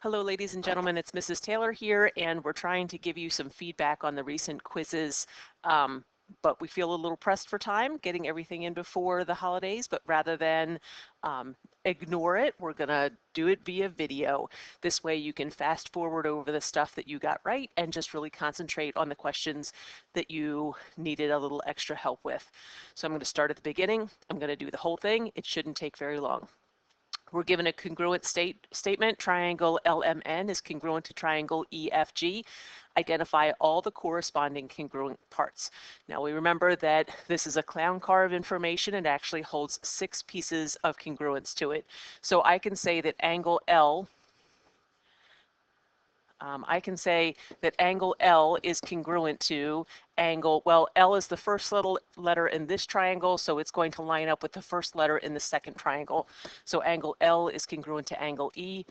Hello, ladies and gentlemen, it's Mrs. Taylor here, and we're trying to give you some feedback on the recent quizzes, but we feel a little pressed for time getting everything in before the holidays, but rather than ignore it, we're gonna do it via video. This way you can fast forward over the stuff that you got right and just really concentrate on the questions that you needed a little extra help with. So I'm gonna start at the beginning. I'm gonna do the whole thing. It shouldn't take very long. We're given a congruent statement. Triangle LMN is congruent to triangle EFG. Identify all the corresponding congruent parts. Now we remember that this is a clown car of information and actually holds 6 pieces of congruence to it. So I can say that angle L I can say that angle L is congruent to angle, well, L is the first letter in this triangle, so it's going to line up with the first letter in the second triangle. So angle L is congruent to angle E.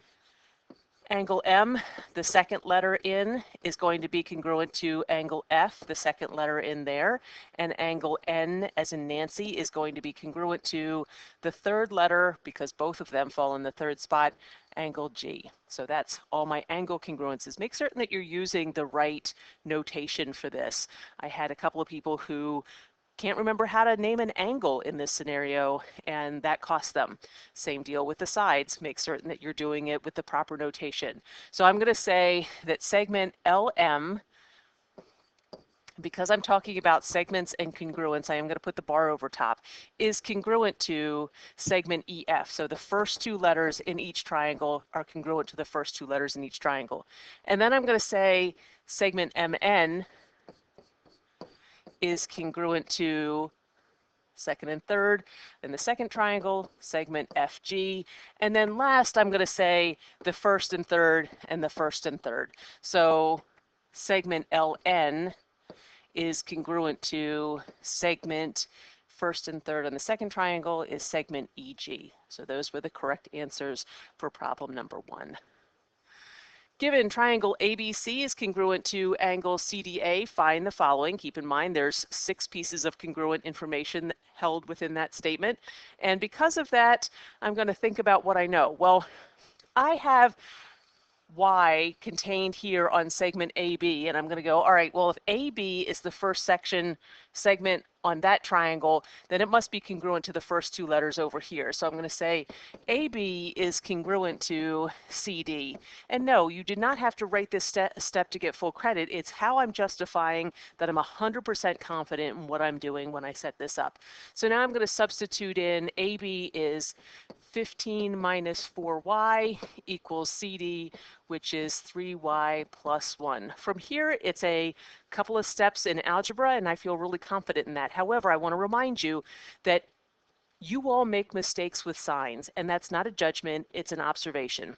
Angle M, the second letter in, is going to be congruent to angle F, the second letter in there, and angle N, as in Nancy, is going to be congruent to the third letter, because both of them fall in the third spot, angle G. So that's all my angle congruences. Make certain that you're using the right notation for this. I had a couple of people who can't remember how to name an angle in this scenario, and that costs them. Same deal with the sides. Make certain that you're doing it with the proper notation. So I'm going to say that segment LM, because I'm talking about segments and congruence, I am going to put the bar over top, is congruent to segment EF. So the first 2 letters in each triangle are congruent to the first 2 letters in each triangle. And then I'm going to say segment MN is congruent to second and third, in the second triangle, segment FG, and then last I'm going to say the first and third and the first and third. So segment LN is congruent to segment first and third on the second triangle is segment EG. So those were the correct answers for problem number 1. Given triangle ABC is congruent to angle CDA, find the following. Keep in mind there's 6 pieces of congruent information held within that statement. And because of that, I'm going to think about what I know. Well, I have Y contained here on segment AB, and I'm going to go, all right, well, if AB is the first segment on that triangle, then it must be congruent to the first 2 letters over here. So I'm going to say AB is congruent to CD. And no, you did not have to write this step to get full credit. It's how I'm justifying that I'm 100% confident in what I'm doing when I set this up. So now I'm going to substitute in AB is 15 minus 4y equals CD, which is 3y plus 1. From here, it's a couple of steps in algebra, and I feel really confident in that. However, I want to remind you that you all make mistakes with signs, and that's not a judgment, it's an observation.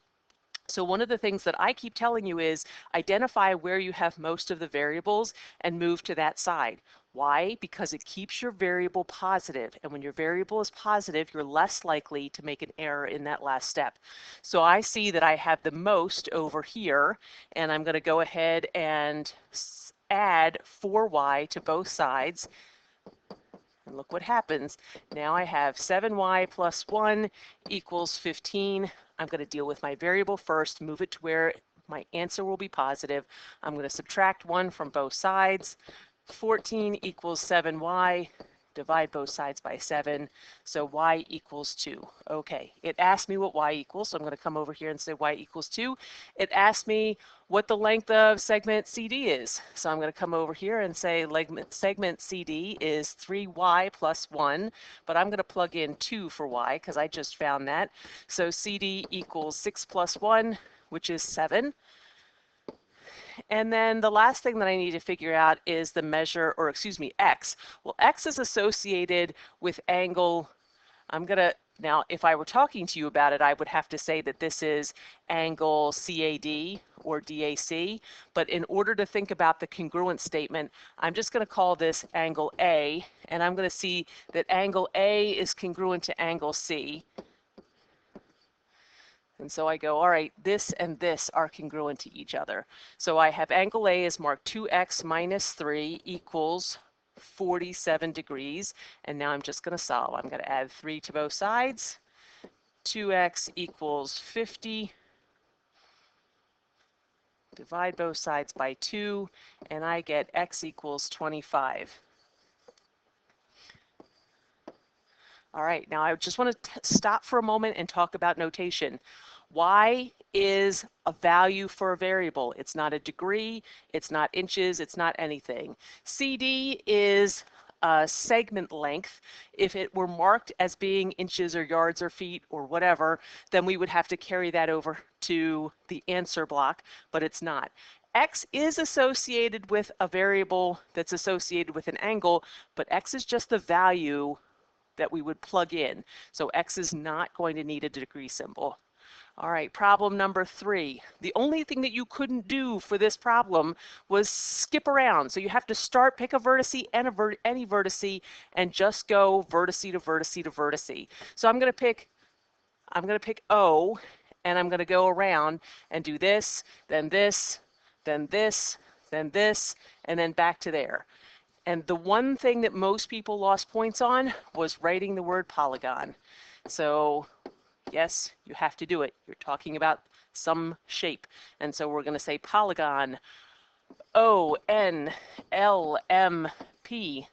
So one of the things that I keep telling you is identify where you have most of the variables and move to that side. Why? Because it keeps your variable positive. And when your variable is positive, you're less likely to make an error in that last step. So I see that I have the most over here, and I'm going to go ahead and add 4y to both sides. And look what happens. Now I have 7y plus 1 equals 15. I'm going to deal with my variable first, move it to where my answer will be positive. I'm going to subtract 1 from both sides. 14 equals 7y. Divide both sides by 7. So y equals 2. Okay, it asked me what y equals, so I'm going to come over here and say y equals 2. It asked me what the length of segment CD is. So I'm going to come over here and say segment CD is 3y plus 1, but I'm going to plug in 2 for y because I just found that. So CD equals 6 plus 1, which is 7. And then the last thing that I need to figure out is the measure, or excuse me, x. Well, x is associated with angle. Now, if I were talking to you about it, I would have to say that this is angle CAD or DAC. But in order to think about the congruent statement, I'm just going to call this angle A, and I'm going to see that angle A is congruent to angle C. And so I go, all right, this and this are congruent to each other. So I have angle A is marked 2x minus 3 equals 47 degrees. And now I'm just going to solve. I'm going to add 3 to both sides. 2x equals 50. Divide both sides by 2, and I get x equals 25. All right, now I just want to stop for a moment and talk about notation. Y is a value for a variable. It's not a degree, it's not inches, it's not anything. CD is a segment length. If it were marked as being inches or yards or feet or whatever, then we would have to carry that over to the answer block, but it's not. X is associated with a variable that's associated with an angle, but X is just the value that we would plug in. So X is not going to need a degree symbol. All right, problem number 3. The only thing that you couldn't do for this problem was skip around. So you have to start, pick a vertice and any vertice, and just go vertice to vertice to vertice. So I'm going to pick O, and I'm going to go around and do this, then this, then this, then this, and then back to there. And the one thing that most people lost points on was writing the word polygon. So yes, you have to do it. You're talking about some shape. And so we're going to say polygon, O-N-L-M-P.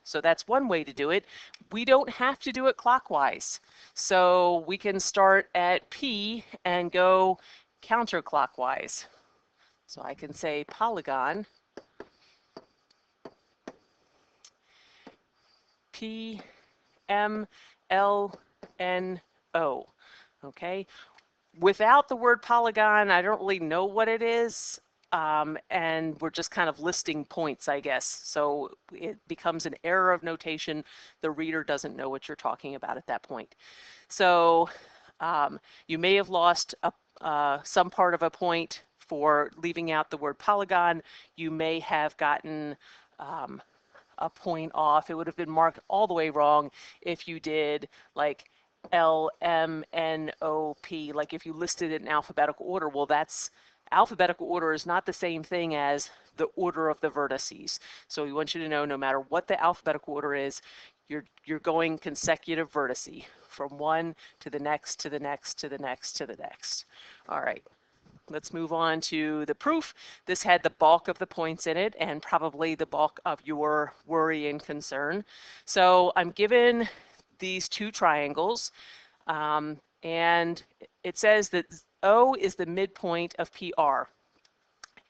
So that's one way to do it. We don't have to do it clockwise. So we can start at P and go counterclockwise. So I can say polygon, P-M-L-N-O. Okay, without the word polygon, I don't really know what it is, and we're just kind of listing points, I guess. So it becomes an error of notation. The reader doesn't know what you're talking about at that point. So you may have lost some part of a point for leaving out the word polygon. You may have gotten a point off. It would have been marked all the way wrong if you did like L-M-N-O-P, like if you listed it in alphabetical order. Well, that's alphabetical order is not the same thing as the order of the vertices. So we want you to know no matter what the alphabetical order is, you're going consecutive vertice from one to the next, to the next, to the next, to the next. All right. Let's move on to the proof. This had the bulk of the points in it and probably the bulk of your worry and concern. So I'm given these two triangles, and it says that O is the midpoint of PR.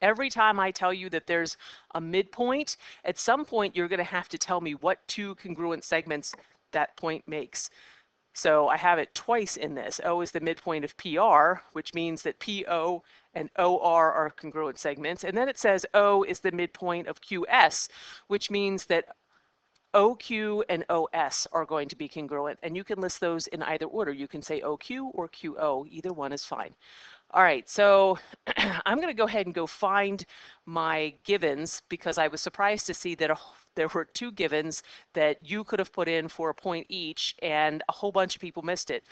Every time I tell you that there's a midpoint, at some point you're going to have to tell me what two congruent segments that point makes. So I have it twice in this. O is the midpoint of PR, which means that PO and OR are congruent segments. And then it says O is the midpoint of QS, which means that OQ and OS are going to be congruent. And you can list those in either order. You can say OQ or QO. Either one is fine. All right, so I'm going to go ahead and go find my givens because I was surprised to see that there were two givens that you could have put in for a point each, and a whole bunch of people missed it.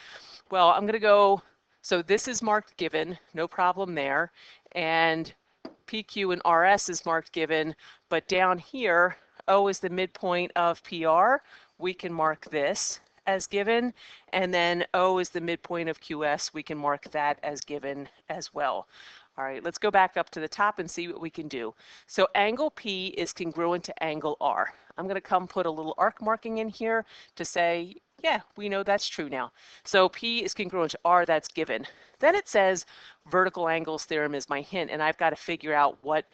Well, I'm going to go, so this is marked given, no problem there, and PQ and RS is marked given, but down here, O is the midpoint of PR. We can mark this as given, and then O is the midpoint of QS. We can mark that as given as well. All right, let's go back up to the top and see what we can do. So angle P is congruent to angle R. I'm going to come put a little arc marking in here to say, yeah, we know that's true now. So P is congruent to R, that's given. Then it says vertical angles theorem is my hint, and I've got to figure out what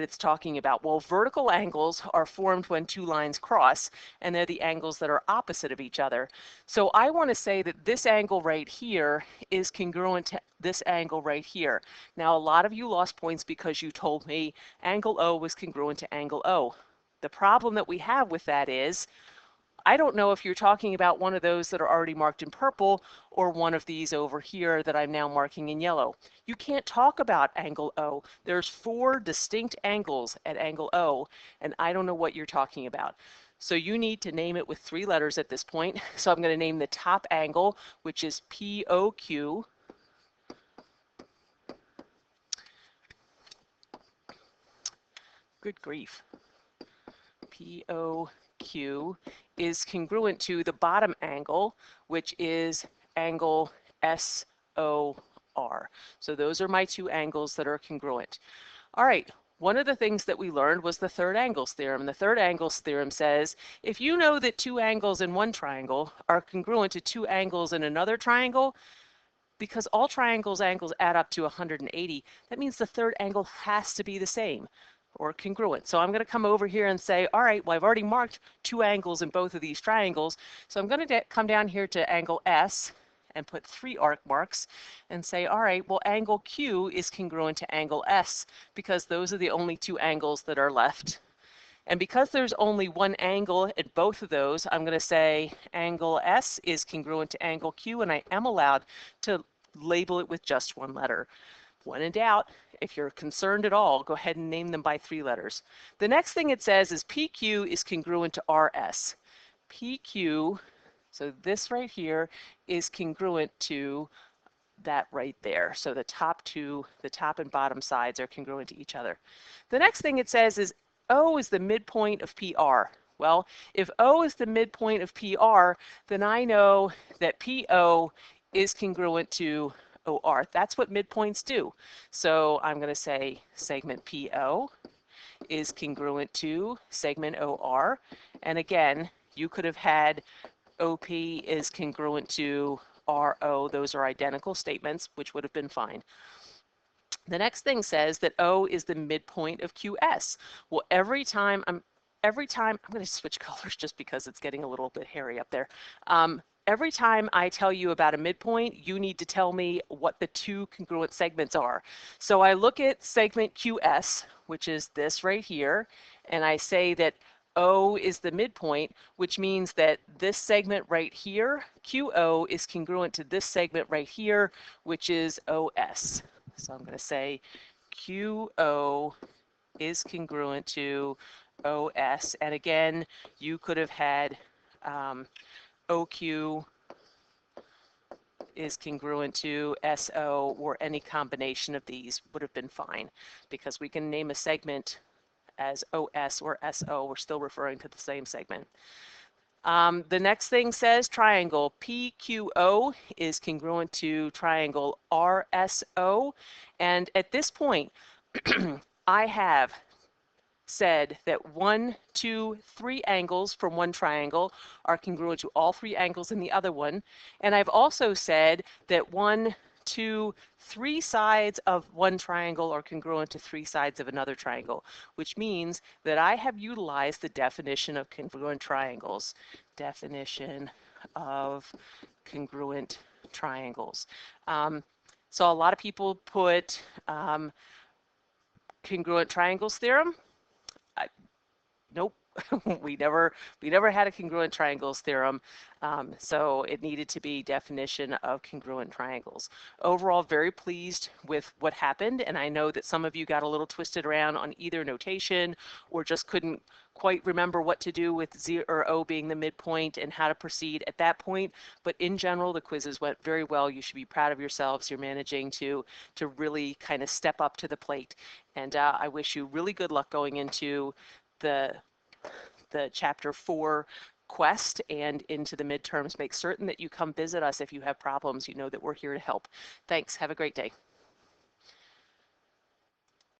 it's talking about. Well, vertical angles are formed when two lines cross, and they're the angles that are opposite of each other. So I want to say that this angle right here is congruent to this angle right here. Now, a lot of you lost points because you told me angle O was congruent to angle O. The problem that we have with that is I don't know if you're talking about one of those that are already marked in purple or one of these over here that I'm now marking in yellow. You can't talk about angle O. There's 4 distinct angles at angle O, and I don't know what you're talking about. So you need to name it with 3 letters at this point. So I'm going to name the top angle, which is POQ. Good grief. POQ is congruent to the bottom angle, which is angle SOR. So those are my 2 angles that are congruent. All right, one of the things that we learned was the third angles theorem. The third angles theorem says if you know that two angles in one triangle are congruent to two angles in another triangle, because all triangles' angles add up to 180, that means the third angle has to be the same or congruent. So I'm going to come over here and say, all right, well, I've already marked two angles in both of these triangles. So I'm going to come down here to angle S and put 3 arc marks and say, all right, well, angle Q is congruent to angle S because those are the only two angles that are left. And because there's only one angle at both of those, I'm going to say angle S is congruent to angle Q, and I am allowed to label it with just one letter. When in doubt, if you're concerned at all, go ahead and name them by 3 letters. The next thing it says is PQ is congruent to RS. PQ, so this right here, is congruent to that right there. So the top and bottom sides are congruent to each other. The next thing it says is O is the midpoint of PR. Well, if O is the midpoint of PR, then I know that PO is congruent to OR. That's what midpoints do. So I'm going to say segment PO is congruent to segment OR. And again, you could have had OP is congruent to RO. Those are identical statements, which would have been fine. The next thing says that O is the midpoint of QS. Well, every time I'm going to switch colors just because it's getting a little bit hairy up there. Every time I tell you about a midpoint, you need to tell me what the two congruent segments are. So I look at segment QS, which is this right here, and I say that O is the midpoint, which means that this segment right here, QO, is congruent to this segment right here, which is OS. So I'm going to say QO is congruent to OS. And again, you could have had OQ is congruent to SO, or any combination of these would have been fine, because we can name a segment as OS or SO. We're still referring to the same segment. The next thing says triangle PQO is congruent to triangle RSO. And at this point, I have said that 1, 2, 3 angles from one triangle are congruent to all 3 angles in the other one. And I've also said that 1, 2, 3 sides of one triangle are congruent to 3 sides of another triangle, which means that I have utilized the definition of congruent triangles. Definition of congruent triangles. So a lot of people put congruent triangles theorem. Nope, we never had a congruent triangles theorem, so it needed to be definition of congruent triangles. Overall, very pleased with what happened, and I know that some of you got a little twisted around on either notation or just couldn't quite remember what to do with Z or O being the midpoint and how to proceed at that point. But in general, the quizzes went very well. You should be proud of yourselves. You're managing to really kind of step up to the plate, and I wish you really good luck going into the chapter 4 quest and into the midterms. Make certain that you come visit us if you have problems. You know that we're here to help. Thanks. Have a great day.